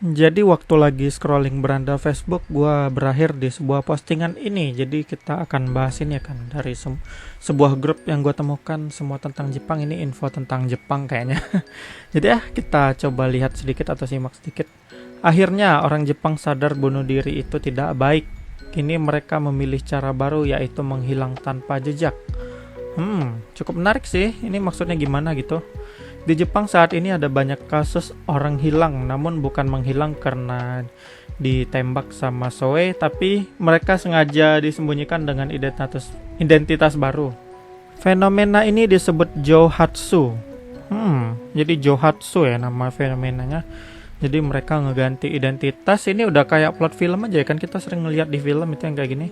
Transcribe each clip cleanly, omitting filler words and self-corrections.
Jadi waktu lagi scrolling beranda Facebook, gua berakhir di sebuah postingan ini. Jadi kita akan bahas ini ya kan dari sebuah grup yang gua temukan semua tentang Jepang. Ini info tentang Jepang kayaknya. Jadi kita coba lihat sedikit atau simak sedikit. Akhirnya orang Jepang sadar bunuh diri itu tidak baik. Kini mereka memilih cara baru yaitu menghilang tanpa jejak. Cukup menarik sih. Ini maksudnya gimana gitu? Di Jepang saat ini ada banyak kasus orang hilang, namun bukan menghilang karena ditembak sama Soe, tapi mereka sengaja disembunyikan dengan identitas baru. Fenomena ini disebut Johatsu. Jadi Johatsu ya nama fenomenanya. Jadi mereka ngeganti identitas. Ini udah kayak plot film aja ya kan, kita sering ngeliat di film itu yang kayak gini.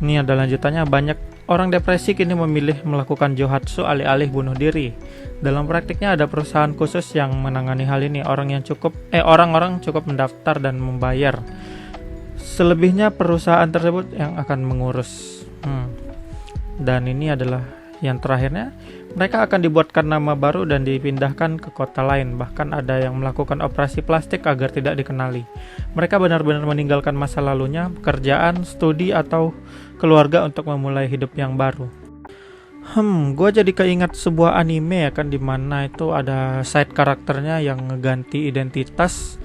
Ini ada lanjutannya, banyak orang depresi kini memilih melakukan Johatsu alih-alih bunuh diri. Dalam praktiknya ada perusahaan khusus yang menangani hal ini. Orang-orang cukup mendaftar dan membayar. Selebihnya perusahaan tersebut yang akan mengurus. Dan ini adalah yang terakhirnya. Mereka akan dibuatkan nama baru dan dipindahkan ke kota lain. Bahkan ada yang melakukan operasi plastik agar tidak dikenali. Mereka benar-benar meninggalkan masa lalunya, pekerjaan, studi, atau keluarga untuk memulai hidup yang baru. Gue jadi keingat sebuah anime ya kan, dimana itu ada side karakternya yang ngeganti identitas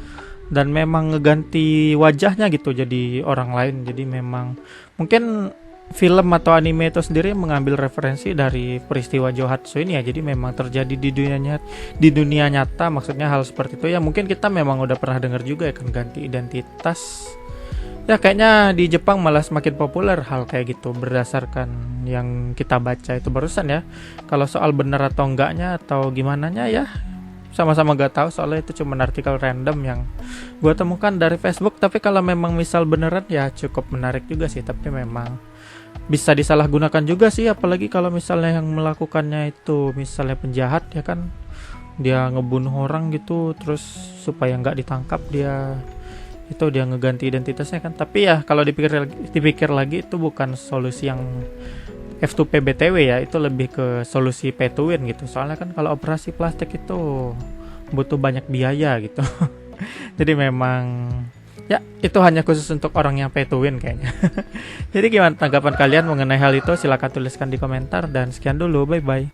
dan memang ngeganti wajahnya gitu jadi orang lain. Jadi memang mungkin film atau anime itu sendiri mengambil referensi dari peristiwa Johatsu ini ya. Jadi memang terjadi di dunia nyata, maksudnya hal seperti itu ya. Mungkin kita memang udah pernah dengar juga ya kan, ganti identitas. Ya kayaknya di Jepang malah semakin populer hal kayak gitu berdasarkan yang kita baca itu barusan ya. Kalau soal benar atau enggaknya atau gimana ya sama-sama gak tahu, soalnya itu cuma artikel random yang gue temukan dari Facebook. Tapi kalau memang misal beneran ya cukup menarik juga sih. Tapi memang bisa disalahgunakan juga sih, apalagi kalau misalnya yang melakukannya itu misalnya penjahat ya kan, dia ngebunuh orang gitu terus supaya nggak ditangkap dia ngeganti identitasnya kan. Tapi ya kalau dipikir lagi itu bukan solusi yang F2P BTW ya, itu lebih ke solusi pay to win gitu. Soalnya kan kalau operasi plastik itu butuh banyak biaya gitu. Jadi memang ya itu hanya khusus untuk orang yang pay to win kayaknya. Jadi gimana tanggapan kalian mengenai hal itu? Silahkan tuliskan di komentar dan sekian dulu, bye bye.